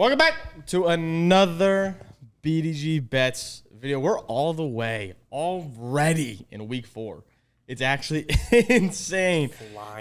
Welcome back to another BDG Bets video. We're all the way already in week 4. It's actually insane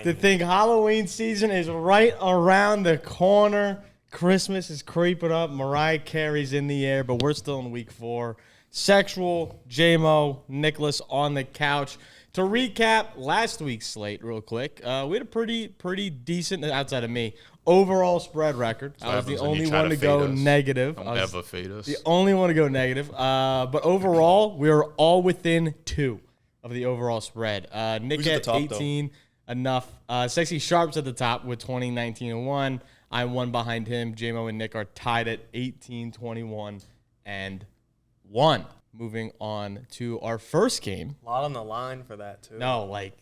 to think Halloween season is right around the corner. Christmas is creeping up. Mariah Carey's in the air, but we're still in week 4. Sexual, J-Mo, Nicholas on the couch. To recap last week's slate real quick, we had a pretty decent, outside of me, overall spread record. I was the only one to go negative. Don't ever fade us. The only one to go negative. But overall, we were all within 2 of the overall spread. Nick at 18, enough. Sexy Sharp's at the top with 20, 19, and 1. I'm 1 behind him. J-Mo and Nick are tied at 18, 21, and 1. Moving on to our first game. A lot on the line for that, too. No, like,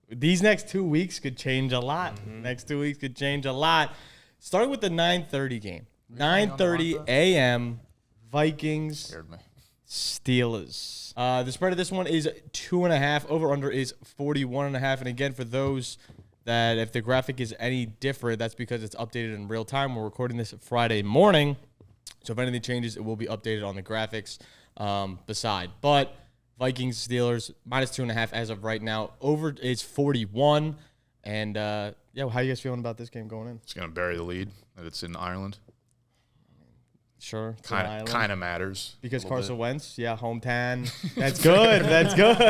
these next 2 weeks could change a lot. Next 2 weeks could change a lot. Starting with the 9:30 game. 9:30 a.m. Vikings Steelers. The spread of this one is 2.5. Over-under is 41.5. And again, for those that if the graphic is any different, that's because it's updated in real time. We're recording this Friday morning. So if anything changes, it will be updated on the graphics beside. But Vikings, Steelers, minus 2.5 as of right now. Over is 41. And, how you guys feeling about this game going in? It's going to bury the lead that it's in Ireland. Sure. Kind of matters. Because Carson Wentz, hometown. That's good. That's good.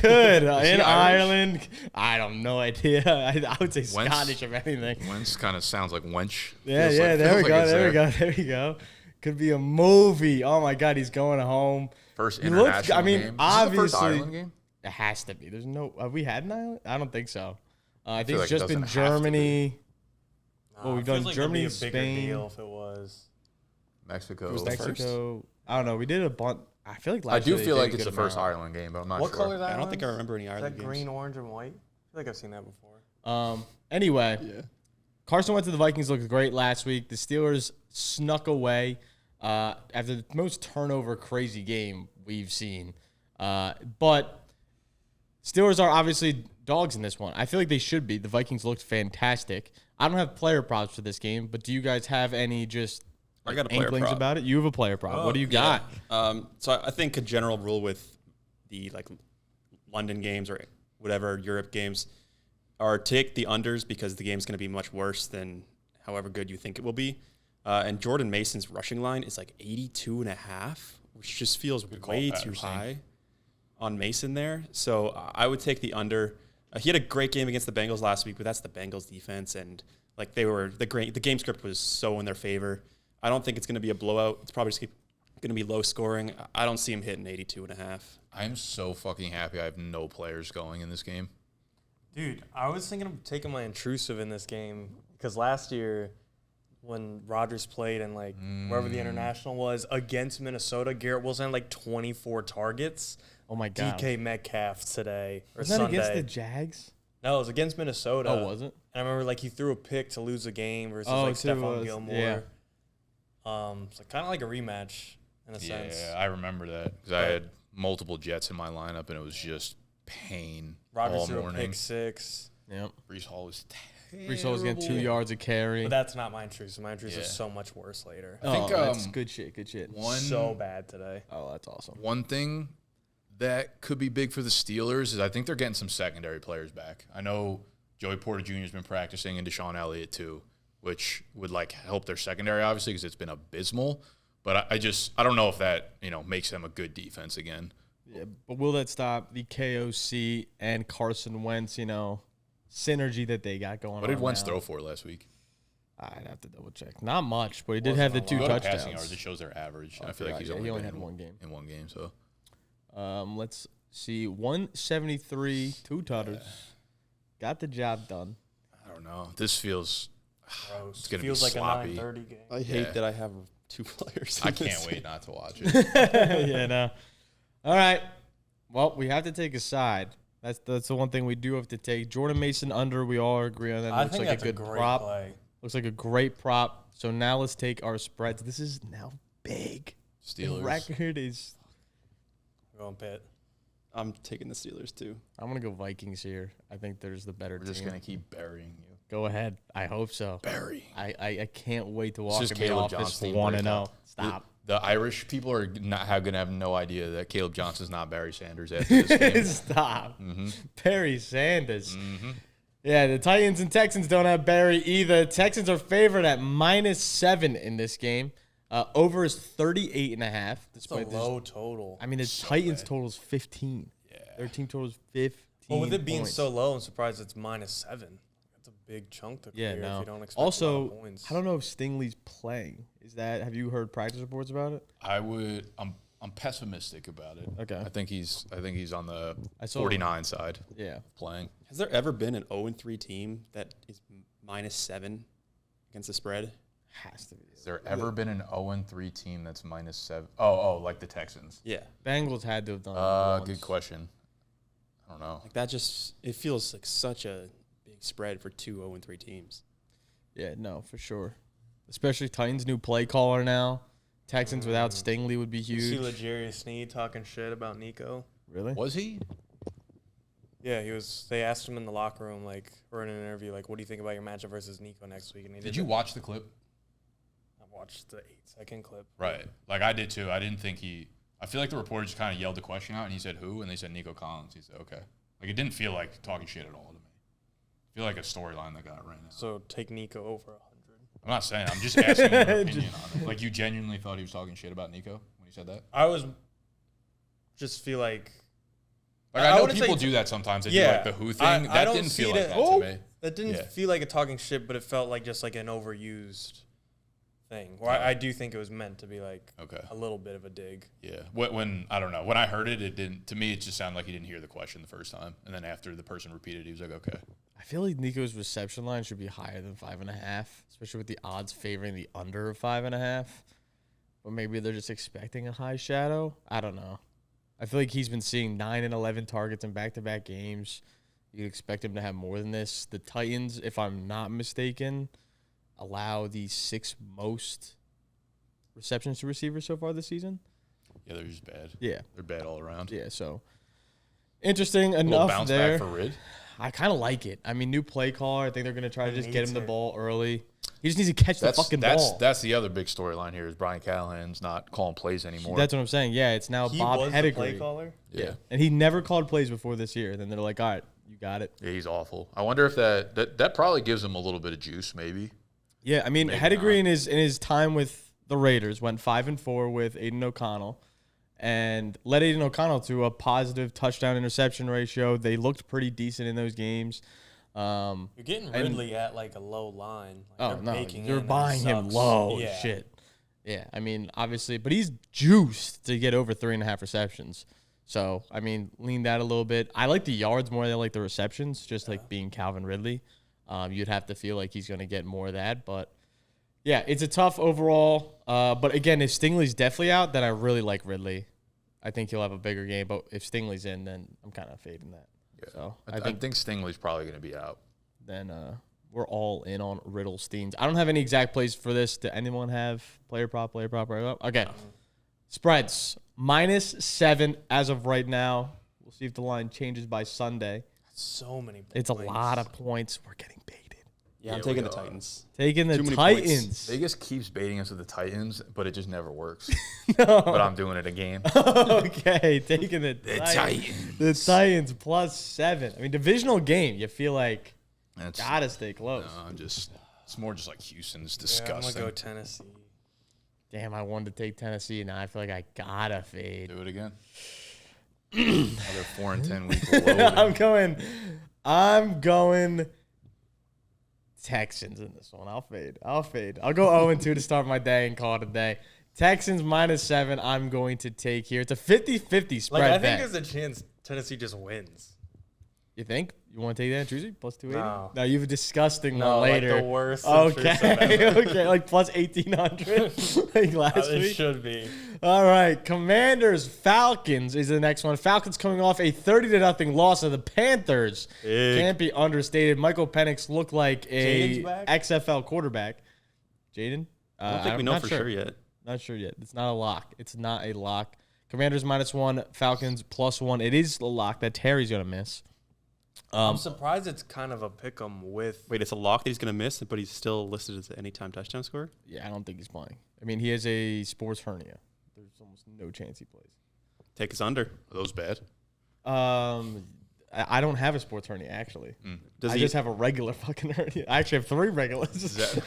Good. In Ireland. I don't know idea. I would say Wentz, Scottish if anything. Wentz kind of sounds like wench. There we go. Could be a movie. Oh, my God. He's going home. First international game. Obviously. Is this the first Ireland game? It has to be. There's no. Have we had an Ireland? I don't think so. I think like it's just been Germany. Well, we've done Germany, Spain. Deal if it was Mexico. Mexico. I don't know. We did a bunch. I feel like last I year do feel like it's the first Ireland game, but I'm not sure. What color is that? I don't think I remember any Ireland games. Green, orange, and white? I feel like I've seen that before. Anyway, Yeah. Carson went to the Vikings. Looked great last week. The Steelers snuck away after the most turnover crazy game we've seen. But Steelers are obviously dogs in this one. I feel like they should be. The Vikings looked fantastic. I don't have player props for this game, but do you guys have any just I got a player inklings prop. about it? You have a player prop. What do you got? So I think a general rule with the London games or whatever Europe games are take the unders because the game's going to be much worse than however good you think it will be. And Jordan Mason's rushing line is 82.5, which just feels way too high on Mason there. So I would take the under. He had a great game against the Bengals last week, but that's the Bengals defense, and the game script was so in their favor. I don't think it's going to be a blowout. It's probably just going to be low scoring. I don't see him hitting 82.5. I'm so fucking happy I have no players going in this game. Dude, I was thinking of taking my intrusive in this game because last year when Rodgers played and wherever the international was against Minnesota, Garrett Wilson had 24 targets. Oh, my God. DK Metcalf today or Wasn't that Sunday. against the Jags? No, it was against Minnesota. Oh, was it? And I remember he threw a pick to lose a game versus Stephon Gilmore. Yeah. So kind of like a rematch in a sense. Yeah, I remember that because I had multiple Jets in my lineup, and it was just pain Rodgers all threw a morning. pick 6. Yep. Brees Hall was terrible. Brees Hall was getting 2 yards a carry. But that's not my intrusive. My intrusive is so much worse later. I think that's good shit. So bad today. Oh, that's awesome. One thing that could be big for the Steelers is I think they're getting some secondary players back. I know Joey Porter Jr. has been practicing and Deshaun Elliott too, which would help their secondary obviously because it's been abysmal. But I don't know if that makes them a good defense again. Yeah, but will that stop the KOC and Carson Wentz synergy that they got going on? What did Wentz now? throw for last week? I'd have to double check. Not much, but he did have the 2 touchdowns. Passing yards, it shows their average. I feel like he's only had in one game. In one game, so. Let's see. 173, 2 tutters. Got the job done. I don't know. This feels Gross. it's gonna Feels be like sloppy. a 9:30 game. I hate that I have 2 players. I can't wait not to watch it. Yeah, no. All right. Well, we have to take a side. That's the one thing we do have to take. Jordan Mason under. We all agree on that. I Looks think like that's a good great prop. play. Looks like a great prop. So now let's take our spreads. This is now big. Steelers. The record is. I'm going Pitt. I'm taking the Steelers too. I'm gonna go Vikings here. I think there's the better We're team. just gonna keep burying you. Go ahead. I hope so. Barry. I can't wait to walk just in the Caleb office Johnson 1-0. Stop. The Irish people are not going to have no idea that Caleb Johnson's not Barry Sanders after this game. Stop. Barry Sanders. Yeah, the Titans and Texans don't have Barry either. Texans are favored at -7 in this game. Over is 38.5. It's a low total. I mean, the Titans total is 15. Yeah. Their team total is 15. Well, with it being points. so low, I'm surprised it's -7. That's a big chunk to clear if you don't expect a lot Also, of points. I don't know if Stingley's playing. Have you heard practice reports about it? I'm pessimistic about it. Okay. I think he's on the I saw 49 side Yeah. playing. Has there ever been an 0-3 team that is -7 against the spread? Has to be. Has there ever been an 0-3 team that's -7? Oh, like the Texans. Yeah. Bengals had to have done it once. Good question. I don't know. Like that just, it feels like such a big spread for two 0-3 teams. Yeah, no, for sure. Especially Titans' new play caller now. Texans without Stingley would be You huge. see L'Jarius Sneed talking shit about Nico? Really? Was he? Yeah, he was. They asked him in the locker room, like, or in an interview, like, what do you think about your matchup versus Nico next week? And he Did you watch the clip? I watched the 8-second clip. Right. Like I did too. I didn't think I feel like the reporter just kind of yelled the question out and he said who? And they said Nico Collins. He said, okay. Like it didn't feel like talking shit at all to me. I feel like a storyline that got ran out. So take Nico over 100. I'm not saying. I'm just asking your opinion on it. Like you genuinely thought he was talking shit about Nico when he said that? I was just feel like Like I know wouldn't people say- do that sometimes. They Yeah. do like the who thing. I That don't didn't see feel like that- that to me. that didn't Yeah. feel like a talking shit, but it felt like just like an overused thing. Or I do think it was meant to be like Okay. a little bit of a dig. Yeah. When I don't know. When I heard it, it didn't. To me, it just sounded like he didn't hear the question the first time, and then after the person repeated, he was like, okay. I feel like Nico's reception line should be higher than 5.5, especially with the odds favoring the under of 5.5. But maybe they're just expecting a high shadow. I don't know. I feel like he's been seeing 9 and 11 targets in back-to-back games. You'd expect him to have more than this. The Titans, if I'm not mistaken, allow the 6th most receptions to receivers so far this season. Yeah, they're just bad. Yeah. They're bad all around. Yeah, so interesting Little enough bounce there. back for Rid. I kind of like it. I mean, new play caller. I think they're going to try to He just get needs him the it. ball early. He just needs to catch the fucking ball. That's the other big storyline here is Brian Callahan's not calling plays anymore. That's what I'm saying. Yeah, it's now He Bob was the Pettigrew. play caller. yeah. And he never called plays before this year. Then they're like, all right, you got it. Yeah, he's awful. I wonder if that probably gives him a little bit of juice, maybe. Yeah, I mean, Maybe Pettigrew not. in his time with the Raiders went 5-4 with Aiden O'Connell and led Aiden O'Connell to a positive touchdown interception ratio. They looked pretty decent in those games. You're getting And- Ridley at like a low line. Like Oh, no, baking you're in and buying him sucks. low. Yeah. Shit. Yeah, I mean, obviously, but he's juiced to get over 3.5 receptions. So, I mean, lean that a little bit. I like the yards more than I like the receptions, just like being Calvin Ridley. You'd have to feel like he's going to get more of that. But, yeah, it's a tough overall. But, again, if Stingley's definitely out, then I really like Ridley. I think he'll have a bigger game. But if Stingley's in, then I'm kind of fading that. Yeah. So, I think Stingley's probably going to be out. then we're all in on Riddlesteins. I don't have any exact plays for this. Do anyone have player prop? Okay. Spreads. -7 as of right now. We'll see if the line changes by Sunday. So many. It's a points. lot of points. We're getting baited. Yeah, I'm Yeah, taking we the are. Titans. Taking the Too many points. Titans. Vegas keeps baiting us with the Titans, but it just never works. But I'm doing it again. Okay, taking the Titans. The Titans +7. I mean, divisional game. You feel like That's, gotta stay close. no, it's more just like Houston's Yeah, I'm disgusting. gonna go Tennessee. Damn, I wanted to take Tennessee. Now I feel like I gotta fade. Do it again. Another 4-10 week load. I'm going Texans in this one. I'll fade. I'll go 0-2 to start my day and call it a day. Texans -7. I'm going to take here. It's a 50-50 spread Like I bet. think there's a chance Tennessee just wins. You think? You want to take that, Truzy? +280? No. No, you have a disgusting No, one like later. the worst. Okay, okay, like +1800 like last It week. should be. All right, Commanders Falcons is the next one. Falcons coming off a 30-0 loss of the Panthers. Big. Can't be understated. Michael Penix looked like a Jaden's back? XFL quarterback. Jaden? I don't think we know for sure yet. Not sure yet. It's not a lock. It's not a lock. Commanders -1, Falcons +1. It is the lock that Terry's gonna miss. I'm surprised it's kind of a pick 'em with. Wait, it's a lock that he's going to miss, but he's still listed as an anytime touchdown scorer? Yeah, I don't think he's playing. I mean, he has a sports hernia. There's almost no chance he plays. Take us under. Are those bad? I don't have a sports hernia, actually. Does I just have a regular fucking hernia. I actually have 3 regulars.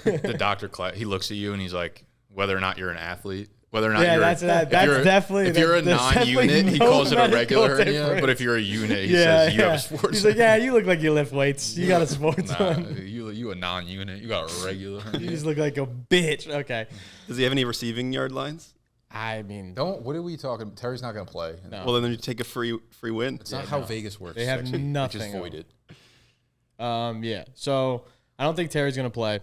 The doctor, he looks at you and he's like, whether or not you're an athlete, whether or not Yeah, you're that's definitely. if you're a there's non-unit, definitely he no calls it a regular medical hernia. difference. But if you're a unit, he says you have a sports. He's like, yeah, you look like you lift weights. You got a sports Nah, one. you a non-unit. You got a regular You hernia. just look like a bitch. Okay. Does he have any receiving yard lines? I mean, What are we talking? Terry's not going to play. No. Well, then you take a free win. It's not how Vegas works. They have Sexy. nothing Just void it. yeah. So I don't think Terry's going to play.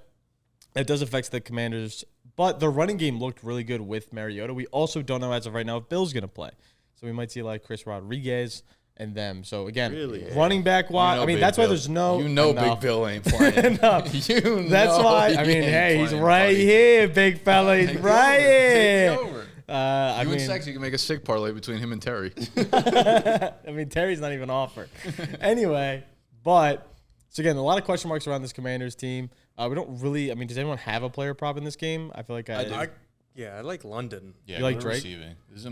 It does affect the Commanders, but the running game looked really good with Mariota. We also don't know as of right now if Bill's going to play. So we might see like Chris Rodriguez and them. So again, running back wise, I mean, that's why there's no. Big Bill ain't playing. That's why. I mean, hey, he's right here, big fella. He's right here. I You mean, and Sexy can make a sick parlay between him and Terry. I mean, Terry's not even offered. Anyway, but so again, a lot of question marks around this Commanders team. We don't really. I mean, does anyone have a player prop in this game? I feel like I do. I like London. Yeah, You like we're Drake? Receiving. This is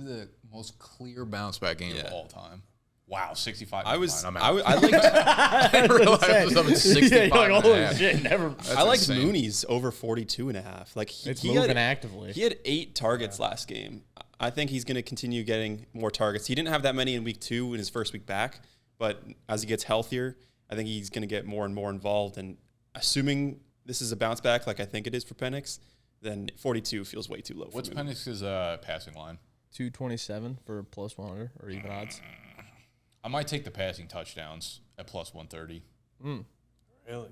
the most clear bounce back game of all time. Wow, 65. I was I'm I, out. I liked I didn't realize it was up at 65. Yeah, you're like, and a holy half. shit, never. That's I liked insane. Mooney's over 42.5. Like It's he moving had, actively. He had 8 targets last game. I think he's going to continue getting more targets. He didn't have that many in week 2 in his first week back, but as he gets healthier, I think he's going to get more and more involved. And assuming this is a bounce back, like I think it is for Penix, then 42 feels way too low. What's for Mooney. Penix's passing line? 227 for plus 100 or even odds. I might take the passing touchdowns at plus 130.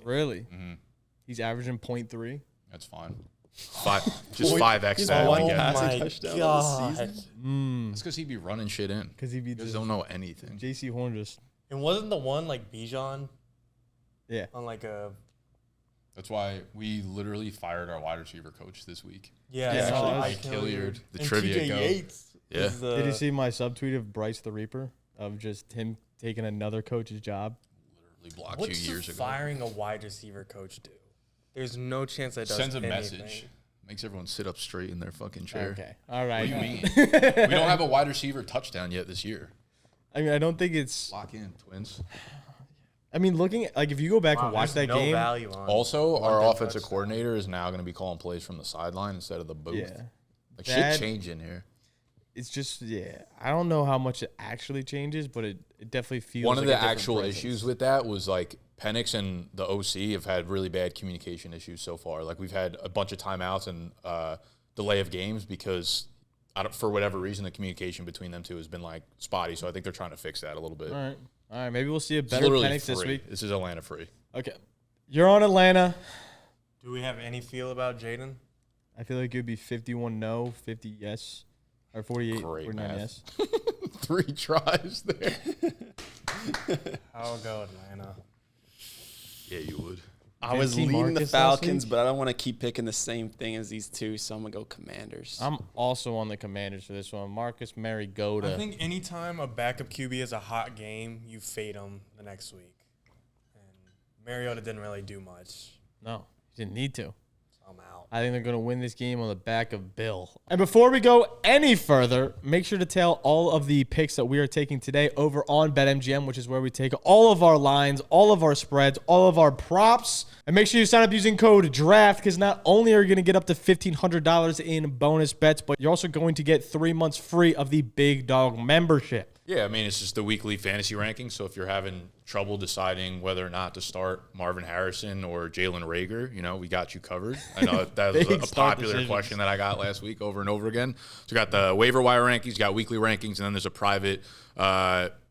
Really? Mm-hmm. He's averaging 0.3. That's fine. 5x that. Oh I get. my touchdown god! this season. That's because he'd be running shit in. Because he'd be You just just don't know anything. JC Horn just. And wasn't the one like Bijan Yeah. on like a That's why we literally fired our wide receiver coach this week. yeah? Yeah, I saw actually, Ike Hilliard, the And trivia TJ go. Yates Yeah. is the- Did you see my subtweet of Bryce the Reaper of just him taking another coach's job? Literally blocked What's you years the ago. firing a wide receiver coach do? There's no chance that does Sends a anything. message. Makes everyone sit up straight in their fucking chair. Okay. All right. What do you mean? We don't have a wide receiver touchdown yet this year. I mean, I don't think it's. Lock in, Twins. I mean, looking at, like, if you go back Wow, and watch there's that no game. value on. Also, our London offensive touchdown. coordinator is now going to be calling plays from the sideline instead of the booth. Yeah. Like, That- shit changing here. It's just, yeah. I don't know how much it actually changes, but it definitely feels One of like the a different actual presence. issues with that was, like, Penix and the OC have had really bad communication issues so far. Like, we've had a bunch of timeouts and delay of games because, for whatever reason, the communication between them two has been, like, spotty. So I think they're trying to fix that a little bit. All right. Maybe we'll see a It's better literally Penix this free. week. This is Atlanta free. Okay. You're on Atlanta. Do we have any feel about Jaden? I feel like it would be 51 no, 50 yes, or 48, Great 49 math. yes. 3 tries there. I'll go Atlanta. Yeah, you would. I was Vinci leading the Marcus last Falcons, week? but I don't want to keep picking the same thing as these two, so I'm going to go Commanders. I'm also on the Commanders for this one. Marcus Mariota. I think anytime a backup QB is a hot game, you fade him the next week. And Mariota didn't really do much. No, he didn't need to. So I'm out. I think they're going to win this game on the back of Bill. And before we go any further, make sure to tail all of the picks that we are taking today over on BetMGM, which is where we take all of our lines, all of our spreads, all of our props. And make sure you sign up using code DRAFT because not only are you going to get up to $1,500 in bonus bets, but you're also going to get 3 months free of the Big Dog membership. Yeah, I mean, it's just the weekly fantasy rankings. So if you're having trouble deciding whether or not to start Marvin Harrison or Jalen Reagor, you know, we got you covered. I know that was Big a start popular decisions. question that I got last week over and over again. So you got the waiver wire rankings, you got weekly rankings, and then there's a private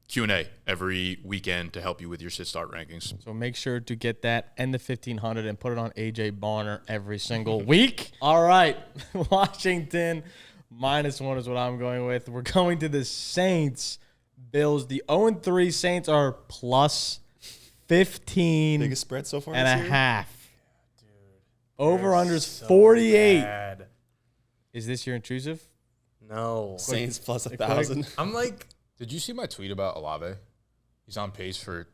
Q&A every weekend to help you with your sit-start rankings. So make sure to get that and the 1,500 and put it on AJ Barner every single week. All right, Washington -1 is what I'm going with. We're going to the Saints. Bills. The 0-3 Saints are plus 15 Biggest spread so far and this a year? half. Dude. Over unders So 48. bad. Is this your intrusive? No. Saints plus Quick. 1,000. I'm like, Did you see my tweet about Olave? He's on pace for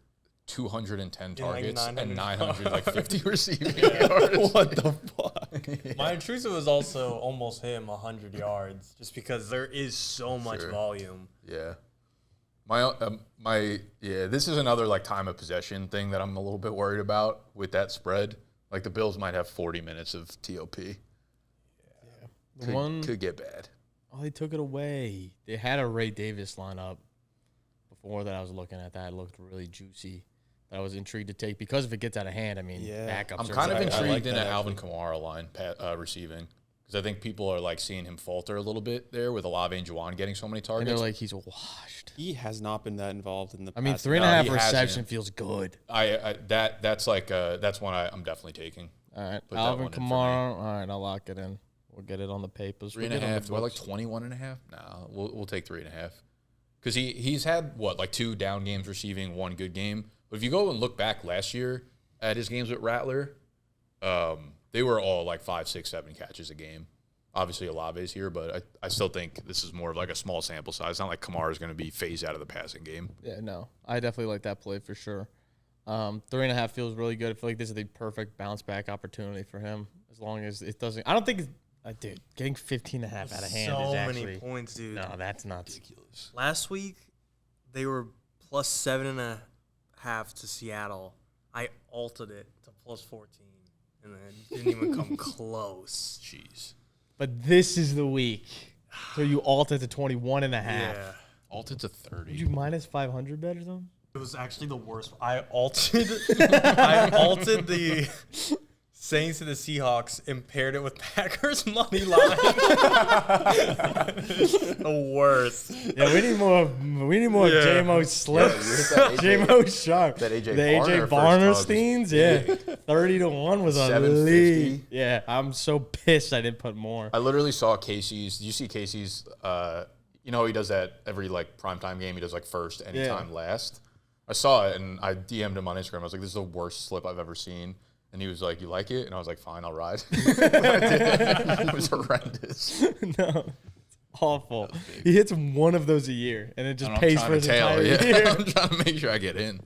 210 Yeah, like targets 900 and 950 receiving yards. What the fuck? My intrusive was also almost hit him 100 yards just because there is so much Sure. volume. Yeah. This is another like time of possession thing that I'm a little bit worried about with that spread. Like the Bills might have 40 minutes of TOP. Could get bad. Oh, they took it away. They had a Ray Davis lineup before that. I was looking at that. It looked really juicy. That I was intrigued to take because if it gets out of hand, I mean, backups. I'm are kind of like- intrigued that in that actually. Alvin Kamara line receiving because I think people are like seeing him falter a little bit there with Olave and Juwan getting so many And targets. they're like, he's washed. He has not been that involved in the. I mean, past. 3.5 he reception hasn't. feels good. That's one I'm definitely taking. All right, Put that Alvin one in for me. Kamara. All right, I'll lock it in. We'll get it on the papers. 3.5. Do I like 21.5? No, we'll take 3.5 because he's had like 2 down games receiving, 1 good game. But if you go and look back last year at his games with Rattler, they were all like 5, 6, 7 catches a game. Obviously, Olave's here, but I still think this is more of like a small sample size. It's not like Kamara is going to be phased out of the passing game. Yeah, no, I definitely like that play for sure. 3.5 feels really good. I feel like this is the perfect bounce back opportunity for him. As long as it doesn't, I don't think, dude, getting 15.5 out of hand So is actually many points, dude. No, that's nuts. Ridiculous. Last week, they were plus 7.5 to Seattle. I altered it to plus 14, and then didn't even come close. Jeez. But this is the week. So you alter to 21.5. Yeah. Alted to Did 30. you minus 500 bet or something? It was actually the worst. I altered the Saints to the Seahawks and paired it with Packers money line. The worst. Yeah, we need more Yeah. JMO slips. JMO sharp. that AJ the AJ Barner first Barnersteins, yeah. 30-1 was a 750. lead. Yeah, I'm so pissed I didn't put more. I literally saw Casey's. Did you see Casey's? He does that every like primetime game. He does like first, anytime, last. I saw it and I DM'd him on Instagram. I was like, "This is the worst slip I've ever seen." And he was like, "You like it?" And I was like, "Fine, I'll ride." It was horrendous. No, it's awful. He hits one of those a year, and it just I'm pays trying for his to tail. entire Yeah, year. I'm trying to make sure I get in.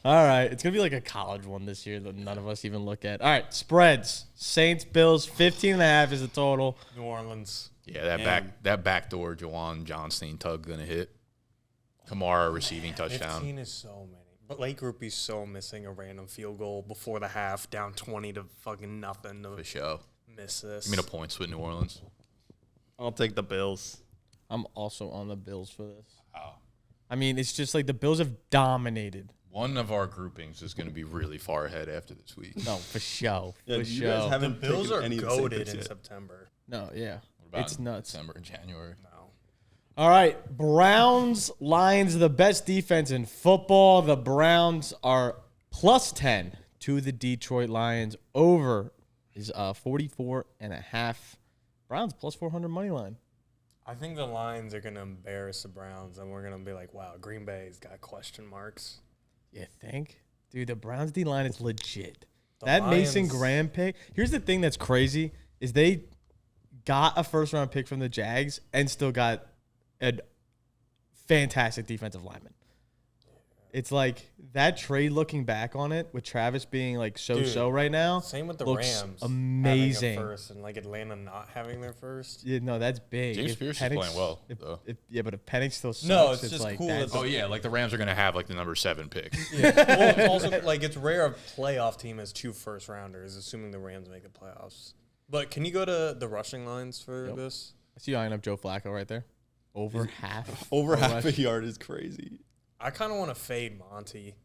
All right, it's gonna be like a college one this year that none of us even look at. All right, spreads: Saints, Bills, 15.5 is the total. New Orleans. Yeah, that backdoor Jawan Johnstein tug gonna hit. Kamara receiving touchdown. 15 is so many. But Lake Groupie's so missing a random field goal before the half, down 20 to fucking nothing to For sure. miss this. Give me the points with New Orleans. I'll take the Bills. I'm also on the Bills for this. Wow. I mean, it's just like the Bills have dominated. One of our groupings is going to be really far ahead after this week. No, for show. Yeah, For you guys show. haven't The Bills taken are any of the same goaded picks in yet. September. No, yeah. What about It's in nuts. December and January. No. All right, Browns, Lions, the best defense in football. The Browns are plus 10 to the Detroit Lions. Over is 44.5. Browns plus 400 money line. I think the Lions are going to embarrass the Browns, and we're going to be like, wow, Green Bay's got question marks. You think? Dude, the Browns D line is legit. The That Mason Lions- Graham pick. Here's the thing that's crazy is they got a first round pick from the Jags and still got a fantastic defensive lineman. It's like that trade looking back on it with Travis being like so right now. Same with the looks Rams. amazing. Having a first and like Atlanta not having their first. Yeah, no, that's big. James If Pierce is Penix- playing well, if- though. yeah, but if Penix still sucks, No, it's just like cool that's- that Oh, yeah, like the Rams are going to have like the number 7 pick. Well, it's also like it's rare a playoff team has 2 first rounders, assuming the Rams make the playoffs. But can you go to the rushing lines for this? I see you eyeing up Joe Flacco right there. Over half. Over a half a rush. yard is crazy. I kind of want to fade Monty.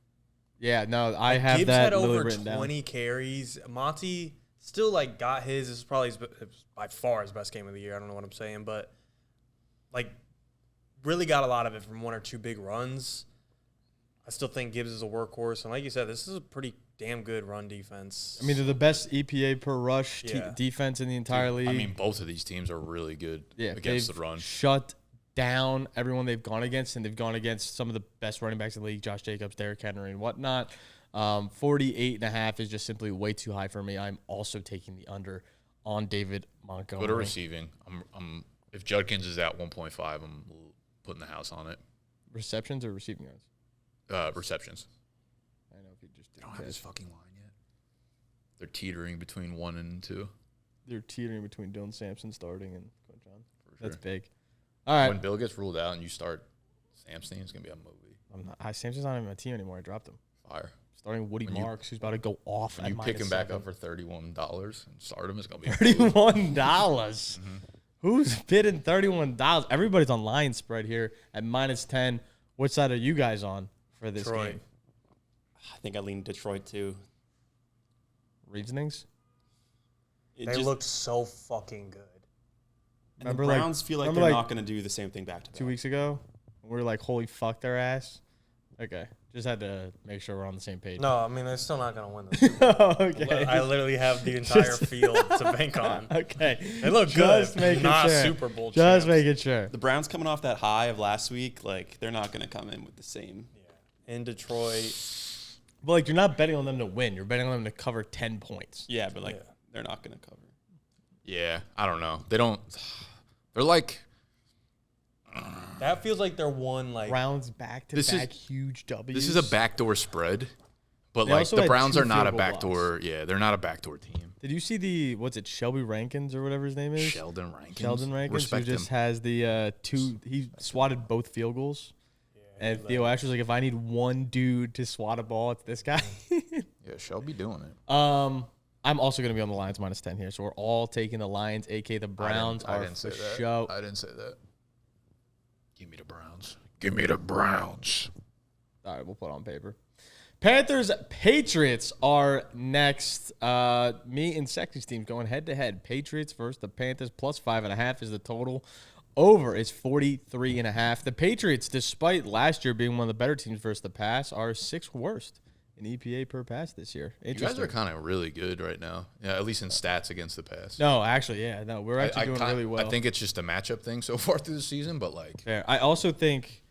Yeah, no, I have Gibbs that had literally over written 20 down. carries. Monty still like got his. This is probably by far his best game of the year. I don't know what I'm saying, but like really got a lot of it from 1 or 2 big runs. I still think Gibbs is a workhorse, and like you said, this is a pretty damn good run defense. I mean, they're the best EPA per rush Yeah. defense in the entire league. I mean, both of these teams are really good against the they've run. shut down everyone they've gone against, and they've gone against some of the best running backs in the league, Josh Jacobs, Derrick Henry, and whatnot. 48.5 is just simply way too high for me. I'm also taking the under on David Montgomery. Go to receiving. If Judkins is at 1.5, I'm putting the house on it. Receptions or receiving yards? receptions. I know if you just They don't have his fucking line yet. They're teetering between 1 and 2. They're teetering between Dylan Sampson starting and Coach John. For That's sure. big. All right. When Bill gets ruled out and you start Sampson, it's gonna be a movie. Sampson's not even my team anymore. I dropped him. Fire. Starting Woody Marks, who's about to go off. When you pick him back up for $31 and start him, it's gonna be a $31. Who's bidding $31? Everybody's on line spread here at -10. What side are you guys on for this game? I think I lean Detroit too. Reasonings? They looked so fucking good. And the Browns feel like they're not going to do the same thing back to back. 2 weeks ago, we were like, holy fuck their ass. Okay. Just had to make sure we're on the same page. No, I mean, they're still not going to win this. Okay. I literally have the entire field to bank on. Okay. They look Just good. making Not sure. Super Bowl Just champs. making sure. The Browns coming off that high of last week, like they're not going to come in with the same. Yeah. In Detroit. But like, you're not betting on them to win. You're betting on them to cover 10 points. Yeah, but like they're not going to cover. Yeah, I don't know. They don't. They're like. That feels like they're one like Browns back-to-back huge W's. This is a backdoor spread, but They like also the had Browns 2 are not a field goal backdoor. blocks. Yeah, they're not a backdoor team. Did you see the, Shelby Rankins or whatever his name is? Sheldon Rankins. Who Respect just him. has the he swatted both field goals. And Theo Asher's like, if I need one dude to swat a ball, it's this guy. Yeah, Shelby doing it. I'm also going to be on the Lions -10 here. So we're all taking the Lions, a.k.a. the Browns I are didn't say for that. show. I didn't say that. Give me the Browns. Give me the Browns. All right, we'll put it on paper. Panthers, Patriots are next. Me and Sexy's team going head-to-head. Patriots versus the Panthers. +5.5 is the total. Over is 43.5. The Patriots, despite last year being one of the better teams versus the pass, are 6th worst in EPA per pass this year. You guys are kind of really good right now. Yeah, at least in stats against the pass. No, actually, yeah. No, we're actually doing really well. I think it's just a matchup thing so far through the season, but like. Fair. I also think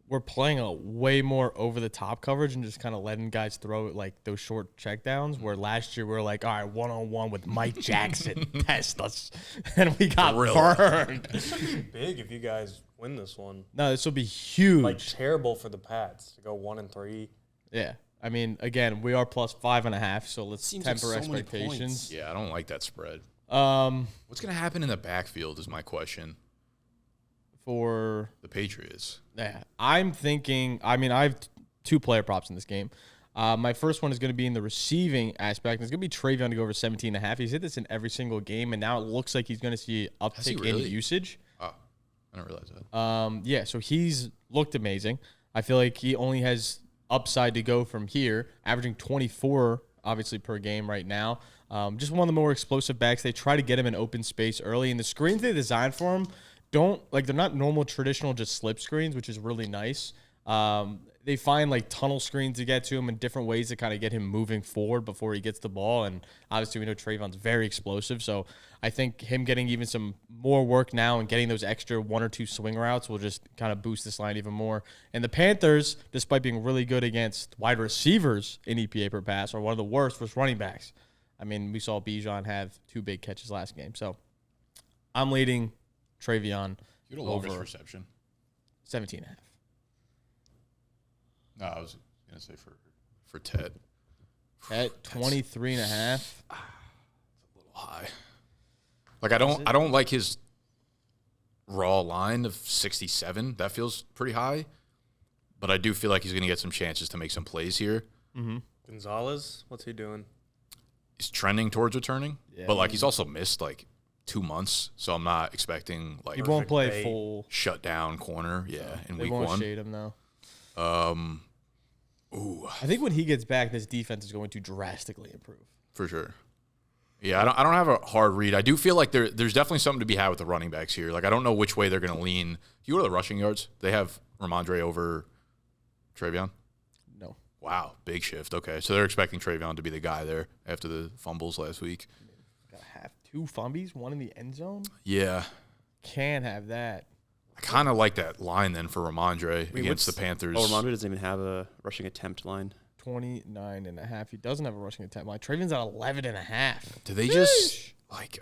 we're playing a way more over-the-top coverage and just kind of letting guys throw like those short checkdowns, where last year we were like, all right, one-on-one with Mike Jackson, test us. And we got burned. This would be big if you guys win this one. No, this will be huge. Like terrible for the Pats to go 1-3. Yeah. I mean, again, we are +5.5, so let's Seems like temper so many expectations. points. Yeah, I don't like that spread. What's going to happen in the backfield is my question. For the Patriots. Yeah, I'm thinking. I mean, I have 2 player props in this game. My first one is going to be in the receiving aspect. It's going to be Travion to go over 17.5. He's hit this in every single game, and now it looks like he's going to see uptick in usage. Oh, I didn't realize that. Yeah, so he's looked amazing. I feel like he only has upside to go from here, averaging 24, obviously, per game right now. Just one of the more explosive backs. They try to get him in open space early, and the screens they designed for him they're not normal traditional just slip screens, which is really nice. They find like tunnel screens to get to him in different ways to kind of get him moving forward before he gets the ball. And obviously we know Trayvon's very explosive. So I think him getting even some more work now and getting those extra 1 or 2 swing routes will just kind of boost this line even more. And the Panthers, despite being really good against wide receivers in EPA per pass, are one of the worst with running backs. I mean, we saw Bijan have 2 big catches last game. So I'm leading Travion You had a longest reception. 17.5. No, I was gonna say for Ted. At 23.5. It's a little high. Like I don't like his raw line of 67. That feels pretty high. But I do feel like he's gonna get some chances to make some plays here. Mm-hmm. Gonzalez, what's he doing? He's trending towards returning. Yeah. But like he's also missed like 2 months, so I'm not expecting like He won't play day. full. shut down corner. Yeah, in They week won't 1. shade him though. I think when he gets back, this defense is going to drastically improve. For sure. Yeah, I don't have a hard read. I do feel like there's definitely something to be had with the running backs here. Like I don't know which way they're going to lean. If you go to the rushing yards, they have Ramondre over Travion. No. Wow, big shift. Okay, so they're expecting Travion to be the guy there after the fumbles last week. Gotta have 2 fumbles, 1 in the end zone. Yeah, Can't have that. I kind of like that line then for Ramondre against the Panthers. Oh, Ramondre doesn't even have a rushing attempt line. 29.5. He doesn't have a rushing attempt line. Travion's at 11.5. Do they just like?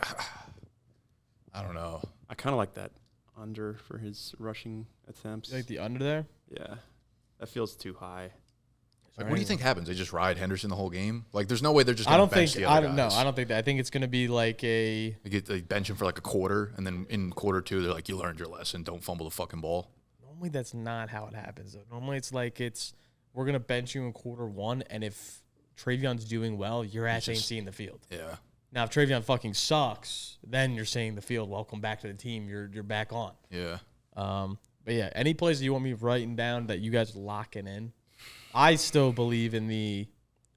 I don't know. I kind of like that under for his rushing attempts. You like the under there? Yeah. That feels too high. Like, what do you think happens? They just ride Henderson the whole game? Like, there's no way they're just I going to don't bench think. the other I don't know. guys. I don't think that. I think it's going to be like a. They bench him for like a quarter, and then in quarter 2, they're like, "You learned your lesson. Don't fumble the fucking ball." Normally, that's not how it happens. Though. Normally, it's like we're going to bench you in quarter 1, and if Trayvon's doing well, your ass ain't seeing the field. Yeah. Now, if Trayvon fucking sucks, then you're seeing the field. Welcome back to the team. You're back on. Yeah. But yeah, any plays that you want me writing down that you guys are locking in? I still believe in the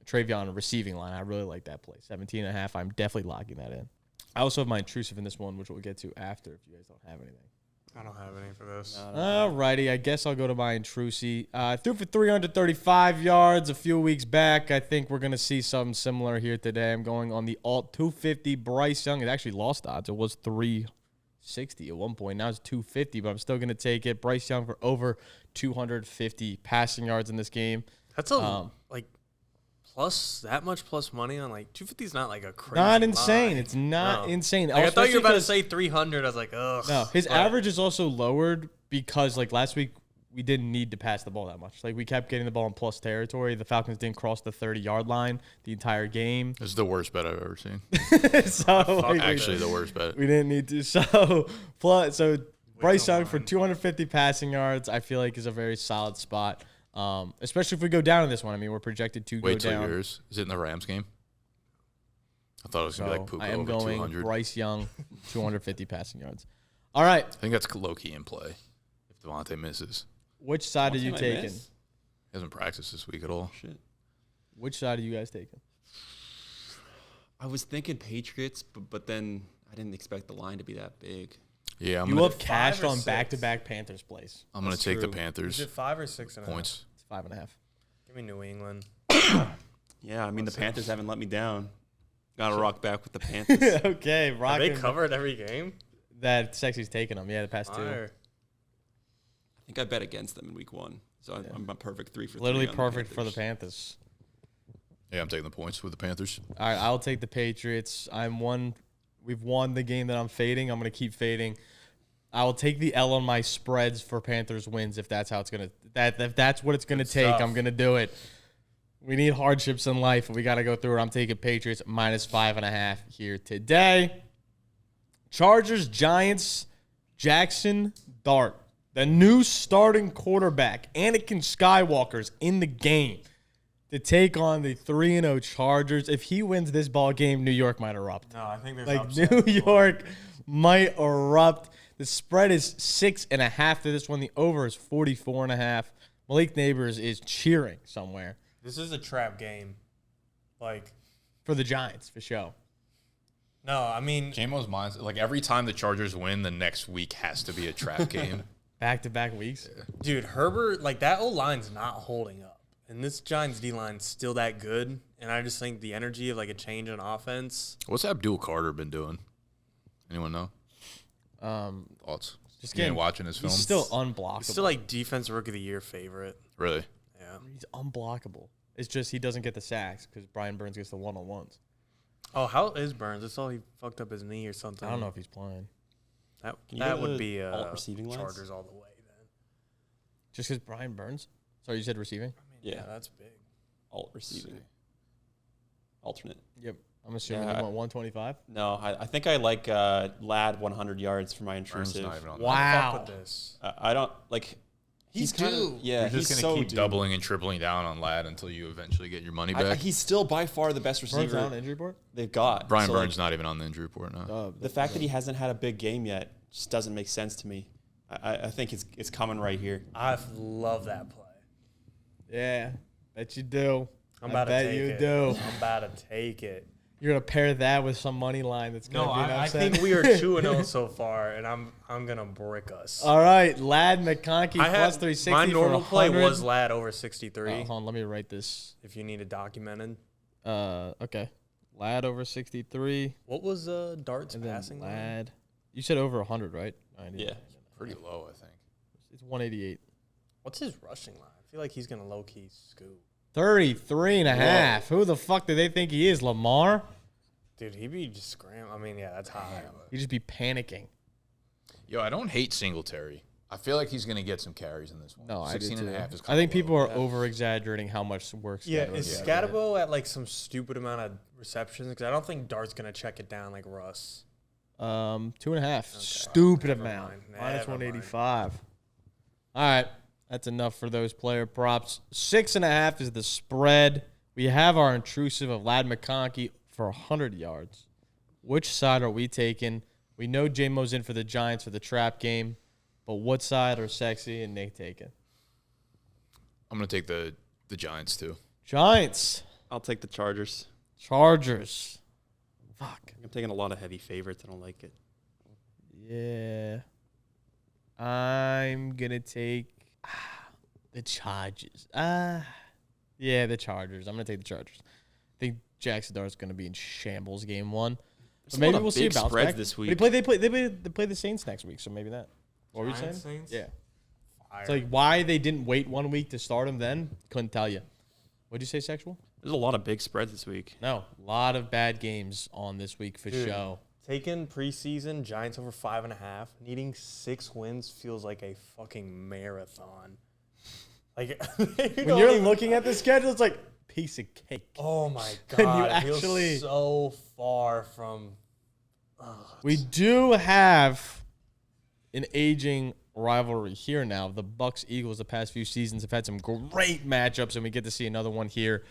Trayvon receiving line. I really like that play. 17.5. I'm definitely locking that in. I also have my intrusive in this one, which we'll get to after if you guys don't have anything. I don't have any for this. All righty. I guess I'll go to my intrusi. Threw for 335 yards a few weeks back. I think we're going to see something similar here today. I'm going on the alt 250 Bryce Young. It actually lost odds. It was 360 at one point. Now it's 250, but I'm still going to take it. Bryce Young for over 250 passing yards in this game. That's a plus that much plus money on 250 is not like a crazy. Not insane. line. It's not insane. I thought you were about to Especially say 300. I was like, ugh. no, his But average is also lowered because last week we didn't need to pass the ball that much. We kept getting the ball in plus territory. The Falcons didn't cross the 30-yard line the entire game. This is the worst bet I've ever seen. So Actually, the worst bet. we didn't need to. So Bryce Young for 250 passing yards, I feel like is a very solid spot. Especially if we go down in this one. I mean, we're projected to Wait go till down. yours. Is it in the Rams game? I thought it was going to be like Puka I am over going 200. Bryce Young, 250 passing yards. All right. I think that's low-key in play if Devontae misses. Which side are you What did I taking? miss? He hasn't practiced this week at all. Shit. Which side are you guys taking? I was thinking Patriots, but then I didn't expect the line to be that big. Yeah, You have 5 cashed or on 6? back-to-back Panthers plays. I'm going to That's take the true. Is Panthers it 5 or 6.5? points. It's 5.5. Give me New England. Yeah, I mean, the Panthers haven't let me down. Got to rock back with the Panthers. Okay, Have rocking. they covered every game? That Sexy's taking them. Yeah, the past two. Fire. I think I bet against them in week 1. So I'm a perfect 3 for 3. Literally on perfect for the Panthers. Panthers. Yeah, I'm taking the points with the Panthers. All right, I'll take the Patriots. We've won the game that I'm fading. I'm going to keep fading. I will take the L on my spreads for Panthers wins if that's how it's going to if that's what it's going to take. stuff. I'm going to do it. We need hardships in life, and we got to go through it. I'm taking Patriots minus 5.5 here today. Chargers, Giants, Jackson Dart, the new starting quarterback, Anakin Skywalker's in the game to take on the 3-0 Chargers. If he wins this ball game, New York might erupt. No, I think there's Like upset. New York might erupt. The spread is 6.5 to this one. The over is 44.5. Malik Neighbors is cheering somewhere This is a trap game. for the Giants for sure. No, I mean, JMO's mind, every time the Chargers win, the next week has to be a trap game. Back-to-back weeks. dude, Herbert, that O-line's not holding up. And this Giants D-line's still that good. And I just think the energy of, a change in offense. What's Abdul Carter been doing? Anyone know? Thoughts? Just You ain't getting watching his film? He's still unblockable. He's still, defensive rookie of the year favorite. Really? Yeah. He's unblockable. It's just he doesn't get the sacks because Brian Burns gets the one-on-ones. Oh, how is Burns? I saw he fucked up his knee or something. I don't know if he's playing. That, Can you that go would to be alt receiving lines? Chargers all the way then. Just because Brian Burns? Sorry, you said receiving? Yeah, that's big. Alt receiving. Alternate. Yep. I'm assuming Yeah. he went 125. No, I think I like Lad 100 yards for my Burns intrusive. not even on Wow. Fuck with this. I don't like. He's kind of yeah. You're He's just so going to keep due. doubling and tripling down on Ladd until you eventually get your money back. He's still by far the best Burns receiver on injury report? they've got. Brian So, Burns not even on the injury report now. the fact that he hasn't had a big game yet just doesn't make sense to me. I think it's coming right here. I love that play. Yeah. Bet you do. I'm I about to bet take you it. do. I'm about to take it. You're going to pair that with some money line that's going No, to be an I upset. think we are 2-0 so far, and I'm gonna brick us. All right. Ladd McConkey I had plus 360 my normal for play 100. was Lad over 63. Hold on. Let me write this. If you need it documented, Okay. Ladd over 63. what was Dart's And then passing? line? Ladd. You said over 100, right? 90. Yeah. Pretty low, I think. It's 188. What's his rushing line? I feel like he's gonna low key scoop. 33.5. Who the fuck do they think he is? Lamar? Dude, he be just scram. I mean, yeah, that's high. But He'd just be panicking. Yo, I don't hate Singletary. I feel like he's going to get some carries in this one. No, 16 and a half is I think kinda people low. are over-exaggerating how much work Scatterbo Is is. Scatterbo at like some stupid amount of receptions? Because I don't think Dart's gonna check it down like Russ. 2.5. Stupid Never amount. mind. Minus Never mind. 185. All right. That's enough for those player props. 6.5 is the spread. We have our intrusive of Ladd McConkey for 100 yards. Which side are we taking? We know J-Mo's in for the Giants for the trap game, but what side are Sexy and Nick taking? I'm going to take the Giants, too. Giants. I'll take the Chargers. Chargers. Fuck. I'm taking a lot of heavy favorites. I don't like it. Yeah. I'm going to take the Chargers. Yeah, the Chargers. I'm going to take the Chargers. I think Jackson Dart's going to be in shambles game one. But maybe we'll see a bounce back this But week. they play the Saints next week, so maybe that. What were you saying? Saints? Yeah. Fire. It's like why they didn't wait 1 week to start him then, couldn't tell you. What'd you say, Sexual? There's a lot of big spreads this week. No, a lot of bad games on this week for Dude. show. Taking preseason Giants over 5.5, needing 6 wins feels like a fucking marathon. Like When you're looking at the schedule, it's like piece of cake. oh my And god, you it feels actually- so far from. We do have an aging rivalry here now. The Bucs-Eagles the past few seasons have had some great matchups, and we get to see another one here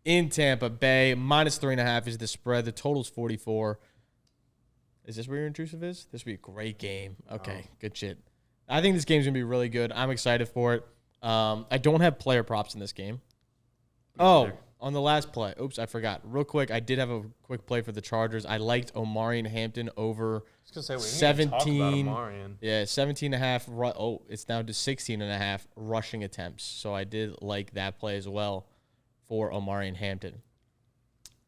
in Tampa Bay. Minus 3.5 is the spread. The total's 44. Is this where your intrusive is? This would be a great game. Okay, good shit. I think this game's going to be really good. I'm excited for it. I don't have player props in this game. Oh, on the last play. Oops, I forgot. Real quick, I did have a quick play for the Chargers. I liked Omarion Hampton over I was gonna say, we 17. Talk about Omarion. Yeah, 17.5. Oh, it's down to 16.5 rushing attempts. So I did like that play as well for Omarion Hampton.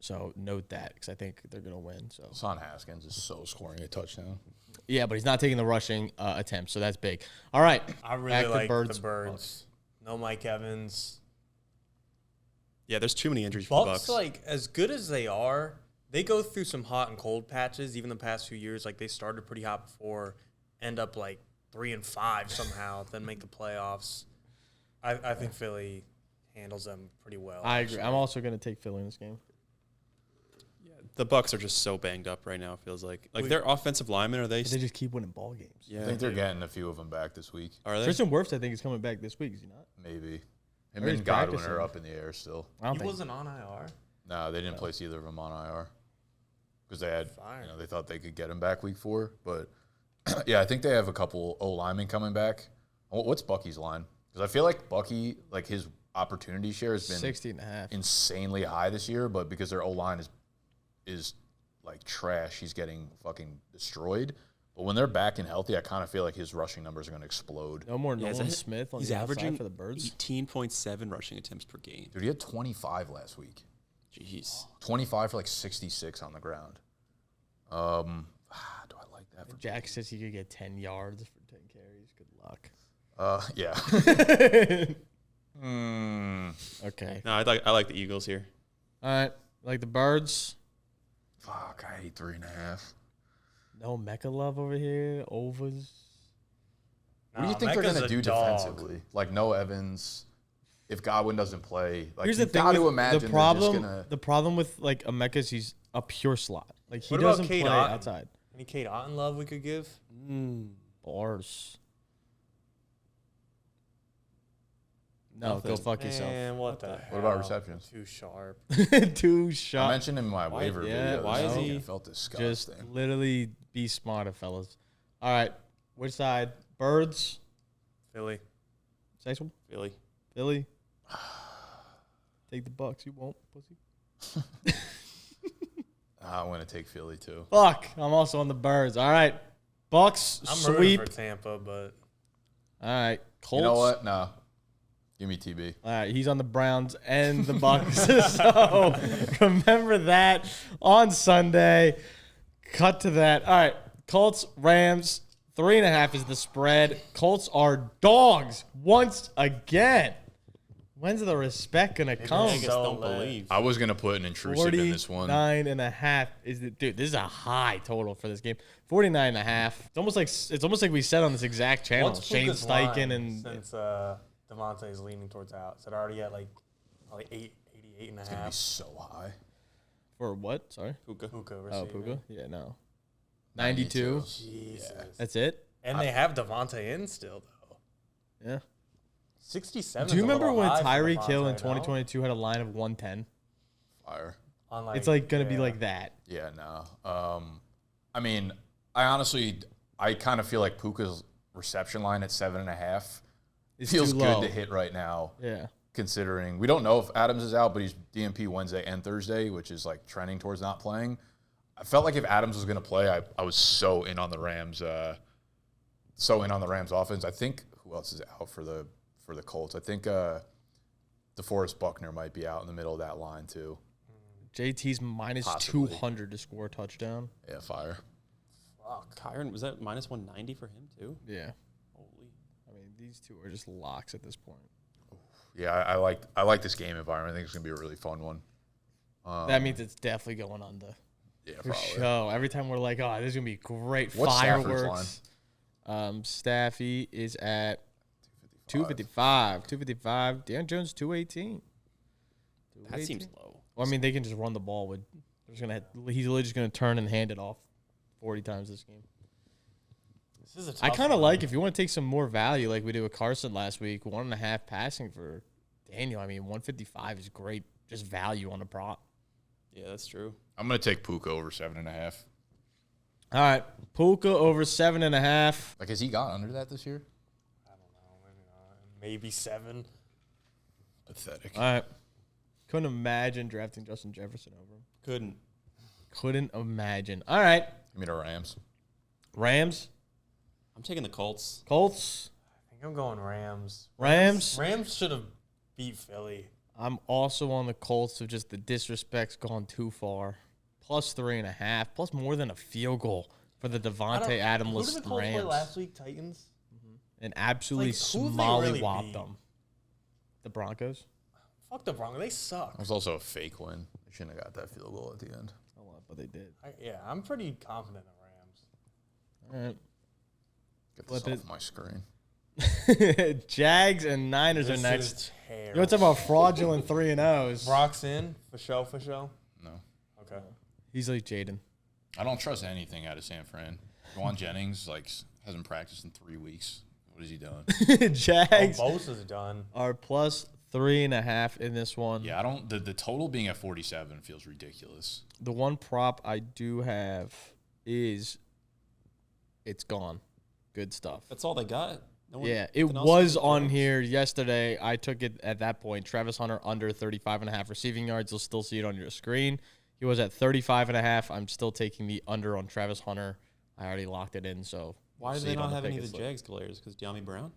So note that because I think they're going to win. So Son Haskins is so scoring a touchdown. yeah, but he's not taking the rushing attempts, so that's big. All right, I really back to like Birds. the Birds. No Mike Evans. Yeah, there's too many injuries for the Bucks, Bucks. like as good as they are, they go through some hot and cold patches. Even the past few years, like they started pretty hot before, end up like 3-5 somehow, then make the playoffs. I think Philly handles them pretty well. I agree. I'm also going to take Philly in this game. The Bucks are just so banged up right now. It feels like their offensive linemen, are they? They just keep winning ball games. Yeah, I think they're getting a few of them back this week. Are they? Tristan Wirfs, I think, is coming back this week. Is he not? Maybe. Him Or he's and Godwin practicing. are up in the air still. I don't He think. wasn't on IR. No, they didn't place either of them on IR because they had, Fire. they thought they could get him back week 4. But yeah, I think they have a couple O linemen coming back. What's Bucky's line? Because I feel like Bucky, like his opportunity share has been 16.5. insanely high this year, but because their O line is like trash, he's getting fucking destroyed. But when they're back and healthy, I kind of feel like his rushing numbers are going to explode. No more Yeah, Nolan Smith on he's the outside averaging for the Birds. 18.7 rushing attempts per game. Dude, he had 25 last week. Jeez. 25 for like 66 on the ground. Do I like that? For Jack says he could get 10 yards for 10 carries. Good luck. Yeah. Okay. No, I like the Eagles here. All right. Like the Birds. Fuck, I hate 3.5. No Mecca love over here. Overs. What do you think they're going to do defensively? Like, no Evans. If Godwin doesn't play, like, Here's the you've thing. got to with- imagine the problem. they're just going to. The problem with like Emeka is he's a pure slot. Like he What about doesn't Cade play Otton? outside. Any Kate Otten love we could give? Bars. No, go Nothing. fuck yourself. Man, what the hell? What about receptions? Too sharp. Too I shot. mentioned him in my waiver yeah, videos. why is It he felt Just disgusting. literally be smarter, fellas. All right. Which side? Birds. Philly. Sexual. Philly. Philly. Take the Bucks. You won't, pussy. I'm going to take Philly, too. Fuck. I'm also on the Birds. All right. Bucks I'm sweep. rooting for Tampa, but All right. Colts. You know what? No. Give me TB. All right, he's on the Browns and the Bucks. So remember that on Sunday. Cut to that. All right, Colts, Rams, 3.5 is the spread. Colts are dogs once again. When's the respect gonna come? Vegas don't believe. I was gonna put an intrusive in this one. 49.5 is the dude. This is a high total for this game. 49.5. It's almost like we said on this exact channel. What's Shane Puka's Steichen line and since Devontae is leaning towards out. Is it already at like probably 88 and a It's gonna be half? so high. for what? Sorry. Puka. Puka Oh, receiving. Puka. Yeah, no. 92. Jesus. That's it. And they have Devontae in still though. Yeah. 67. Do you remember when Tyreek Hill in Devontae, 2022 had a line of 110? Fire. On It's like gonna be like that. Yeah, no. I mean, I kind of feel like Puka's reception line at 7.5 It's feels too good low. to hit right now. Yeah. Considering we don't know if Adams is out, but he's DNP Wednesday and Thursday, which is like trending towards not playing. I felt like if Adams was going to play, I was so in on the Rams, offense. I think who else is out for the Colts? I think DeForest Buckner might be out in the middle of that line too. JT's minus Possibly. 200 to score a touchdown. Yeah, fire. Fuck. Kyron, was that minus 190 for him too? Yeah. Holy. I mean, these two are just locks at this point. Yeah, I like this game environment. I think it's going to be a really fun one. That means it's definitely going on Yeah, for probably. show. Every time we're like, oh, this is going to be great. What's Stafford's Fireworks. Staffy is at 255. 255. Dan Jones, 218. That seems low. Well, I mean, they can just run the ball with. He's literally just going to turn and hand it off 40 times this game. This is a tough I kind of one. like, if you want to take some more value like we did with Carson last week, 1.5 passing for Daniel. I mean, 155 is great. Just value on the prop. Yeah, that's true. I'm going to take Puka over 7.5. All right. Puka over 7.5. Like, has he got under that this year? I don't know. Maybe not. Maybe 7. Pathetic. All right. Couldn't imagine drafting Justin Jefferson over him. Couldn't imagine. All right. Give me the Rams. Rams. I'm taking the Colts. Colts. I think I'm going Rams. Rams. Rams should have beat Philly. I'm also on the Colts, so just the disrespect's gone too far. Plus 3.5. Plus more than a field goal for the Devontae Adams Who did the Colts play Rams. last week? Titans? And absolutely Like, who they really smollywopped beat? them. The Broncos. Fuck the Broncos. They suck. It was also a fake win. They shouldn't have got that field goal at the end. But they did. I'm pretty confident in the Rams. All right. Get this Flip off my screen. Jags and Niners This are next. is You terrible. want to talk about fraudulent 3-0s? Brock's in for show. No. Okay. He's like Jaden. I don't trust anything out of San Fran. Juwan Jennings hasn't practiced in 3 weeks. What is he doing? Jags Bosa's done. are plus 3.5 in this one. Yeah, I don't. The total being at 47 feels ridiculous. The one prop I do have is it's gone. Good stuff. That's all they got. No one, Yeah, it nothing else was to on choose. here yesterday. I took it at that point. Travis Hunter under 35.5 receiving yards. You'll still see it on your screen. He was at 35.5. I'm still taking the under on Travis Hunter. I already locked it in, so Why do See they it on not the have any pick of the slip. Jags players? Because De'Ami Brown?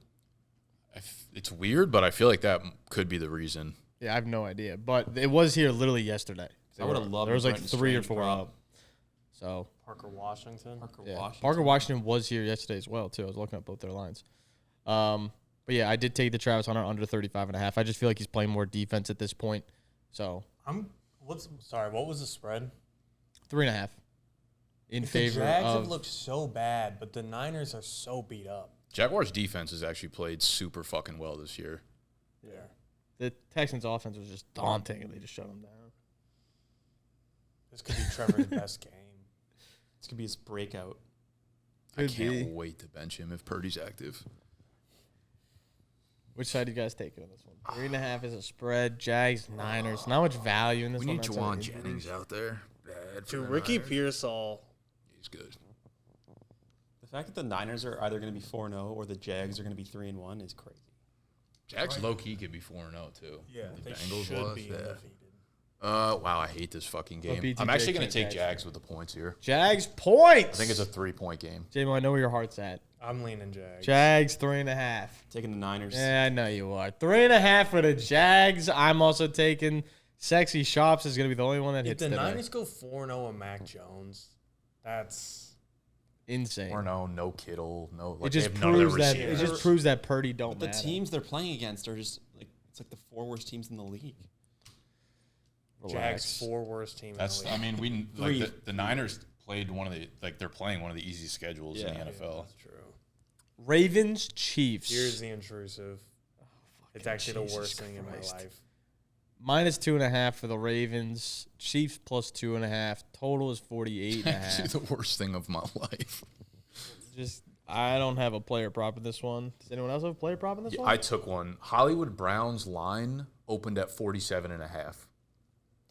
It's weird, but I feel like that could be the reason. yeah, I have no idea. But it was here literally yesterday. I would have loved There was like Brenton 3 or Strange 4 prop. up. So Parker Washington. Parker Washington was here yesterday as well too. I was looking at both their lines. But yeah, I did take the Travis Hunter under 35.5. I just feel like he's playing more defense at this point. So What was the spread? 3.5 in The favor Jags have of. looked so bad, but the Niners are so beat up. Jaguars' defense has actually played super fucking well this year. Yeah. The Texans' offense was just daunting, and they just shut them down. This could be Trevor's best game. This could be his breakout. I Could can't be. wait to bench him if Purdy's active. Which side do you guys take on this one? 3.5 is a spread. Jags, Niners. Not much value in this We one. need outside of Juwan injuries. Jennings out there. Bad for Dude, the Ricky Niners. Pearsall. He's good. The fact that the Niners are either going to be 4-0 or the Jags are going to be 3-1 is crazy. Jags low key could be 4-0 too. Yeah, the they Bengals should was. be Yeah. undefeated. Wow, I hate this fucking game. BTJ I'm actually gonna can't take cash. Jags with the points here. Jags points. I think it's a 3-point game. J-Mo, I know where your heart's at. I'm leaning Jags. Jags 3.5. Taking the Niners. Yeah, I know you are. 3.5 for the Jags. I'm also taking Sexy Shops is going to be the only one that If hits the today. Niners go 4-0 and Mac Jones, that's Insane. 4-0, no Kittle, no. Like, It just they have none of their proves that receivers. it just proves that Purdy don't But the matter. teams they're playing against are just like It's like the 4 worst teams in the league. Jags 4 worst team. That's. in the I league. mean, the Niners played they're playing one of the easiest schedules in the Yeah. NFL. That's true. Ravens, Chiefs. Here's the intrusive. It's actually the Jesus worst thing in my Christ. life. -2.5 for the Ravens. Chiefs +2.5. Total is 48.5. Actually, the worst thing of my life. I don't have a player prop in this one. Does anyone else have a player prop in this one? I took one. Hollywood Browns line opened at 47.5.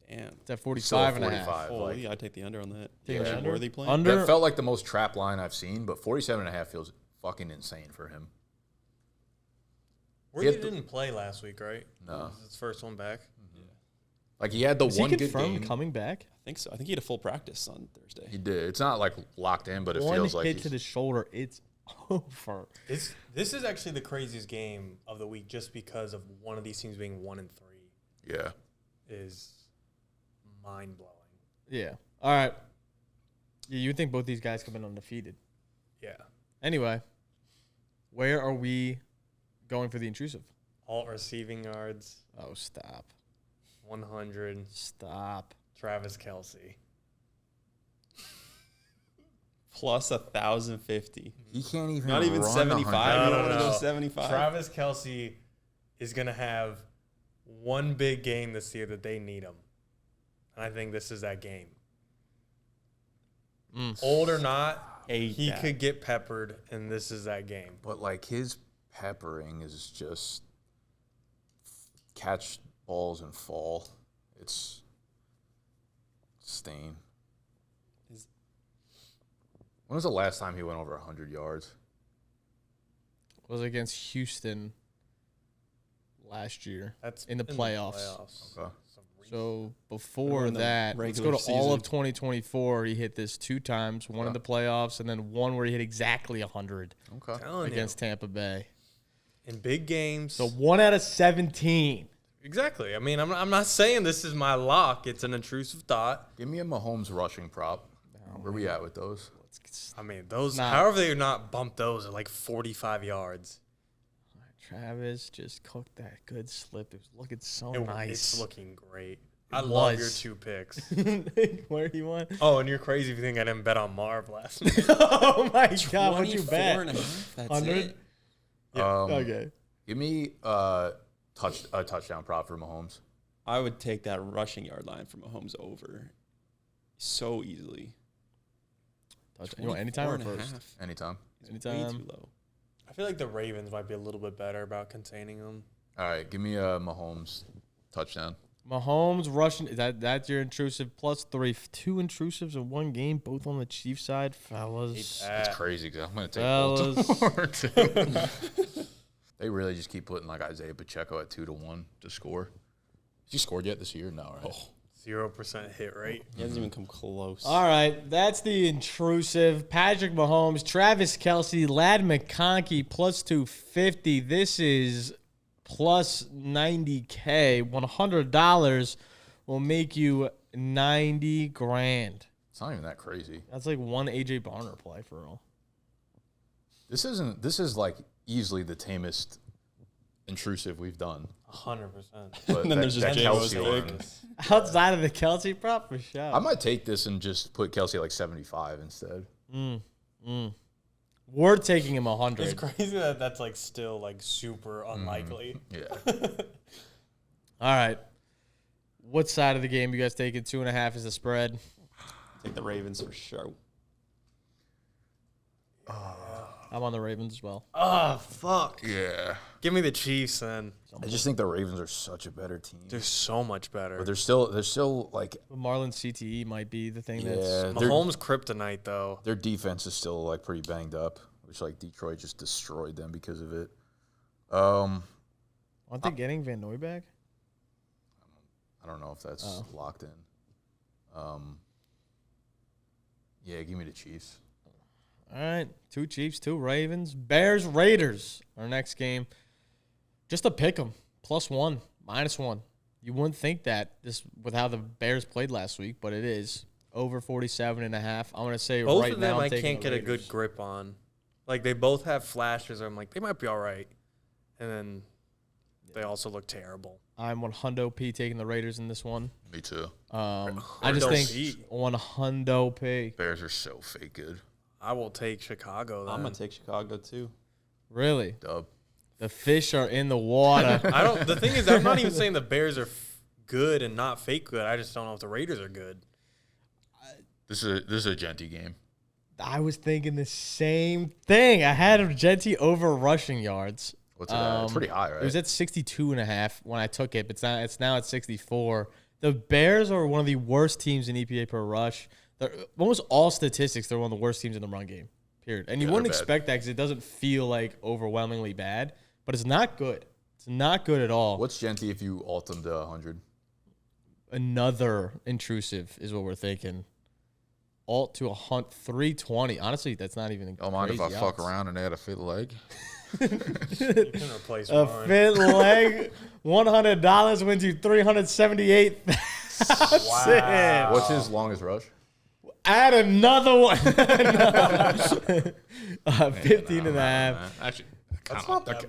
Damn. It's at Still 45.5. 45. Holy, I'd take the under on that. Take the under? Worthy playing? Under. That felt like the most trap line I've seen, but 47.5 feels fucking insane for him. Worthy had the- didn't play last week, right? No. This is his first one back. Like he had the Is one he good confirmed game. coming back? I think so. I think he had a full practice on Thursday. He did. It's not like locked in, but it One feels like hit he's, to the shoulder. It's over. This is actually the craziest game of the week, just because of one of these teams being 1-3 yeah. is mind blowing. Yeah. All right. Yeah, you would think both these guys come in undefeated. Yeah. Anyway, where are we going for the intrusive? All receiving yards, Oh, stop. 100. Stop. Travis Kelce. Plus 1,050. He can't even Not even run 75. 100. You No, don't want to no. go 75. Travis Kelce is going to have one big game this year that they need him. And I think this is that game. Old or not, he could get peppered, and this is that game. But like his peppering is just catch balls and fall. It's stain. When was the last time he went over 100 yards? Was against Houston last year That's in the playoffs. Okay. So before in the that, let's go regular to all of season. 2024. He hit this 2 times, one in the playoffs, and then one where he hit exactly 100 Okay. against Tampa Bay. In big games. So 1 out of 17. Exactly. I mean, I'm not saying this is my lock. It's an intrusive thought. Give me a Mahomes rushing prop. Where we at with those? I mean, those, Nah. however they not bump those at like 45 yards. Travis just cooked that good slip. It was looking so It's nice. looking great. I love your was. 2 picks. Where he won? Oh, and you're crazy if you think I didn't bet on Marv last night. Oh my God! What'd you bet? 24.5. That's 100? it. Okay. Give me a touchdown prop for Mahomes. I would take that rushing yard line from Mahomes over so easily. You want anytime or 24.5. first? Anytime. It's way Anytime. too low. I feel like the Ravens might be a little bit better about containing them. All right. Give me a Mahomes touchdown. Mahomes rushing. That's your intrusive +3. 2 intrusives in one game, both on the Chiefs side, fellas. It's crazy because I'm going to take Baltimore too. They really just keep putting like Isaiah Pacheco at 2-1 to score. Has he scored yet this year? No, right? 0% hit rate. He hasn't even come close. All right, that's the intrusive. Patrick Mahomes, Travis Kelce, Ladd McConkey +250. This is +90K. $100 will make you 90 grand. It's not even that crazy. That's like one AJ Barner play for real. This is like easily the tamest intrusive we've done. 100%. But And then there's just that J-Mo's Kelce pick. one- Outside of the Kelce prop, for sure. I might take this and just put Kelce at like 75 instead. We're taking him It's 100. crazy that that's like still like super unlikely. Yeah. All right. What side of the game you guys taking? 2.5 is the spread. Take the Ravens for sure. I'm on the Ravens as well. Oh, fuck. Yeah. Give me the Chiefs then. I just think the Ravens are such a better team. They're so much better. But they're still like Marlon CTE might be the thing yeah, that's. Mahomes kryptonite, though. their defense is still like pretty banged up, which like Detroit just destroyed them because of it. Aren't they getting Van Noy back? I don't know if that's locked in. Yeah, give me the Chiefs. All right. 2 Chiefs, 2 Ravens. Bears, Raiders. Our next game. Just a pick 'em. +1, -1. You wouldn't think that this with how the Bears played last week, but it is. Over 47.5. I'm going to say Both right of them now I'm I taking can't the get a good Raiders. grip on. Like, they both have flashes. I'm like, they might be all right. And then They also look terrible. I'm 100p taking the Raiders in this one. Me too. I just think 100p. Bears are so fake good. I will take Chicago. Then. I'm gonna take Chicago too. Really? Dub. The fish are in the water. The thing is, I'm not even saying the Bears are good and not fake good. I just don't know if the Raiders are good. This is a Genty game. I was thinking the same thing. I had Genty over rushing yards. What's it at? It's pretty high, right? It was at 62.5 when I took it, but it's now at 64. The Bears are one of the worst teams in EPA per rush. They're almost all statistics. They're one of the worst teams in the run game. Period. And you wouldn't expect that because it doesn't feel like overwhelmingly bad, but it's not good. It's not good at all. What's Genty if you alt them to 100? Another intrusive is what we're thinking. Alt to 320. Honestly, that's not even. Don't mind if I fuck around and add a fit leg. You can replace a mine. fit leg, $100 wins you $378,000. Wow. What's his longest rush? Add another one. 15 and a half. Actually,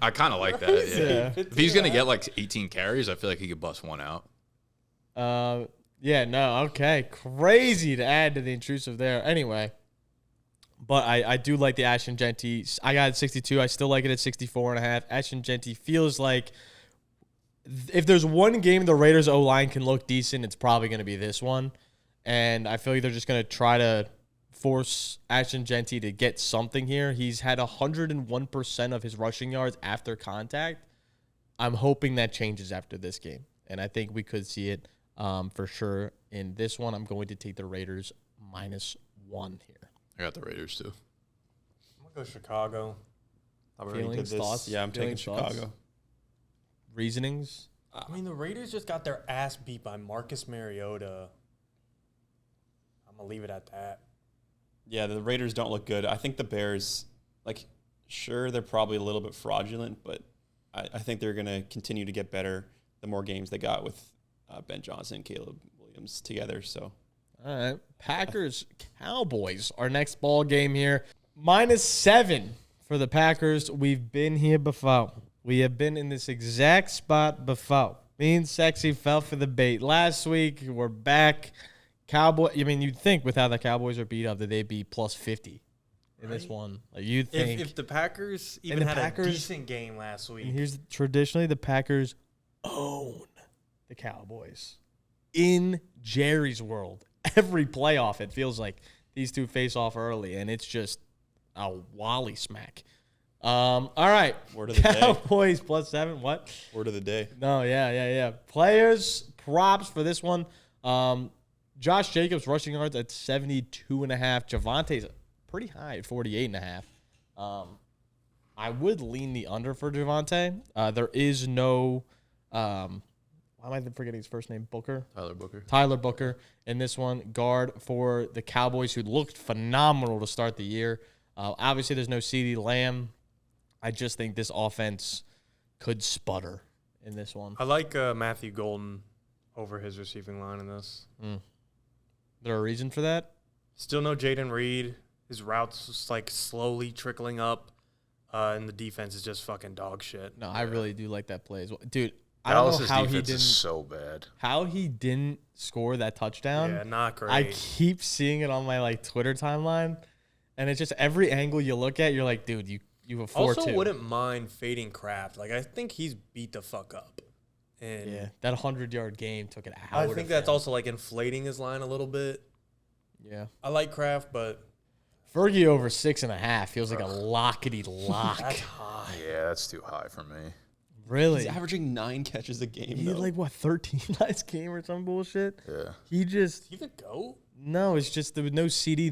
I kind of like that. Yeah. If he's gonna get like 18 carries, I feel like he could bust one out. Yeah, no, okay. Crazy to add to the intrusive there. Anyway, but I do like the Ashton Genty. I got it 62. I still like it at 64.5. Ashton Genty feels like if there's one game the Raiders O-line can look decent, it's probably going to be this one. And I feel like they're just going to try to force Ashton Genty to get something here. He's had 101% of his rushing yards after contact. I'm hoping that changes after this game. And I think we could see it for sure in this one. I'm going to take the Raiders -1 here. I got the Raiders too. I'm gonna go Chicago. Feelings, thoughts? Yeah, I'm taking Feelings, Chicago. Reasonings? I mean, the Raiders just got their ass beat by Marcus Mariota. I'm gonna leave it at that. Yeah, the Raiders don't look good. I think the Bears, sure, they're probably a little bit fraudulent, but I think they're going to continue to get better the more games they got with Ben Johnson and Caleb Williams together. So, all right. Packers, Cowboys, our next ball game here. -7 for the Packers. We've been here before. We have been in this exact spot before. Me and Sexy fell for the bait last week. We're back. You'd think with how the Cowboys are beat up that they'd be +50 in this one. Like you'd think if the Packers even had a decent game last week. And here's traditionally the Packers own the Cowboys in Jerry's world. Every playoff, it feels like these two face off early, and it's just a wally smack. All right, word of the Cowboys day. +7. What? Word of the day. No, yeah. Players props for this one. Josh Jacobs rushing yards at 72.5. Javante's pretty high at 48.5. I would lean the under for Javante. There is no. Why am I forgetting his first name? Tyler Booker in this one. Guard for the Cowboys, who looked phenomenal to start the year. Obviously, there's no CeeDee Lamb. I just think this offense could sputter in this one. I like Matthew Golden over his receiving line in this. Is there a reason for that? Still no Jaden Reed. His routes just slowly trickling up, and the defense is just fucking dog shit. No, I really do like that play as well. Dude, Dallas's I don't know how defense he didn't. is so bad. How he didn't score that touchdown. Yeah, not great. I keep seeing it on my Twitter timeline, and it's just every angle you look at, you're like, dude, you have 4-2. Also, wouldn't mind fading Kraft. I think he's beat the fuck up. And yeah, that 100-yard game took it out. I think that's also inflating his line a little bit. Yeah, I like Kraft, but Fergie over 6.5 feels like a lockety lock. that's high. Yeah, that's too high for me. Really? He's averaging 9 catches a game. He had 13 last game or some bullshit. Yeah. He just He the GOAT? no. It's just there was no CD.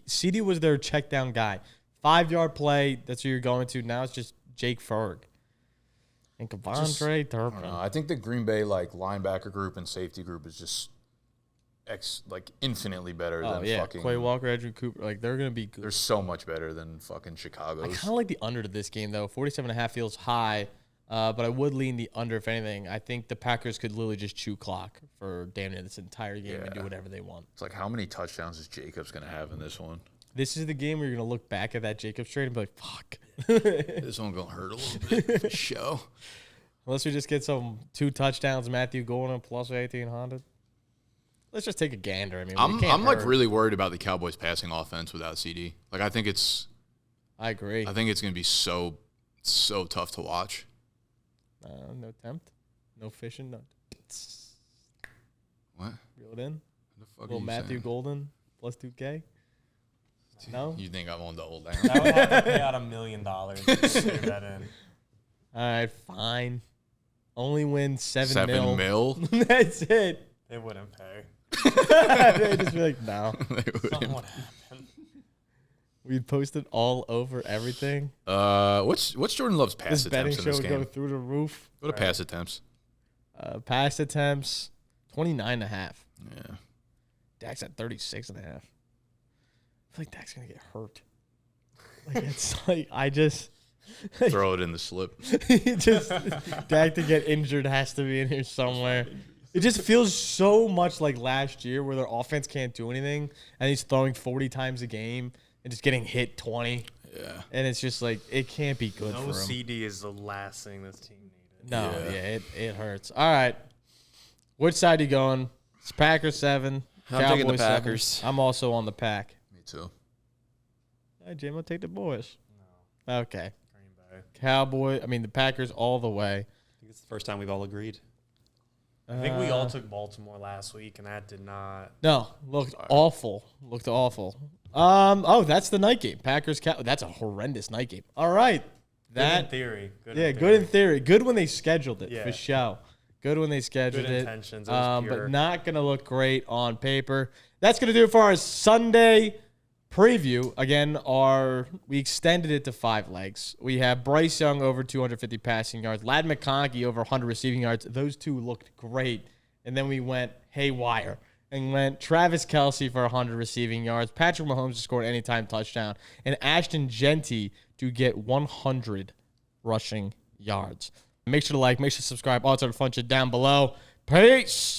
CD was their check down guy. 5-yard play. That's who you're going to. Now it's just Jake Ferg and Kevondre Turpin. I think the Green Bay linebacker group and safety group is just infinitely better than fucking Quay Walker, Andrew Cooper. They're gonna be good. They're so much better than fucking Chicago's. I kind of like the under to this game though. 47.5 feels high, but I would lean the under if anything. I think the Packers could literally just chew clock for damn near this entire game and do whatever they want. It's how many touchdowns is Jacobs gonna have in this one? This is the game where you're gonna look back at that Jacobs trade and be like, "Fuck." This one gonna hurt a little bit for show. Unless we just get some 2 touchdowns, Matthew Golden plus 1,800. Let's just take a gander. I mean, I'm like really worried about the Cowboys passing offense without CD. Like I agree. I think it's going to be so tough to watch. No tempt, no fishing, no. What? Reel it in. The fuck Little Matthew saying? Golden plus 2K. No. You think I'm on double down? I would have to pay out $1 million to figure that in. All right, fine. Only win 7 7 mil? That's it. They wouldn't pay. They'd just be like, no. Something would happen. We posted all over everything. What's Jordan Love's pass This betting attempts in show this would go game? through the roof. Go to pass attempts. Pass attempts, 29.5. Yeah. Dak's at 36.5. I feel like Dak's going to get hurt. Like, it's like, I just... Throw it in the slip. Dak to get injured has to be in here somewhere. It just feels so much like last year where their offense can't do anything, and he's throwing 40 times a game and just getting hit 20. Yeah. And it's just like, it can't be good for No him. CD is the last thing this team needed. No, it hurts. All right. Which side are you going? It's Packers 7. I'm taking the Cowboys 7. Packers. I'm also on the Pack. Me too. All right, Jim, I'll take the boys. No. Okay. Green Bay. The Packers all the way. I think it's the first time we've all agreed. I think we all took Baltimore last week, and that did not. No, looked awful. Looked awful. That's the night game. Packers. That's a horrendous night game. All right. Good in theory. Good in theory. Good when they scheduled it, Yeah. for sure. Good when they scheduled Good it. intentions. It was pure. But not going to look great on paper. That's going to do it for our Sunday preview. Again, we extended it to 5 legs. We have Bryce Young over 250 passing yards. Ladd McConkey over 100 receiving yards. Those two looked great. And then we went haywire and went Travis Kelce for 100 receiving yards. Patrick Mahomes to score an anytime touchdown. And Ashton Genty to get 100 rushing yards. Make sure to like, make sure to subscribe. All sorts of fun shit down below. Peace.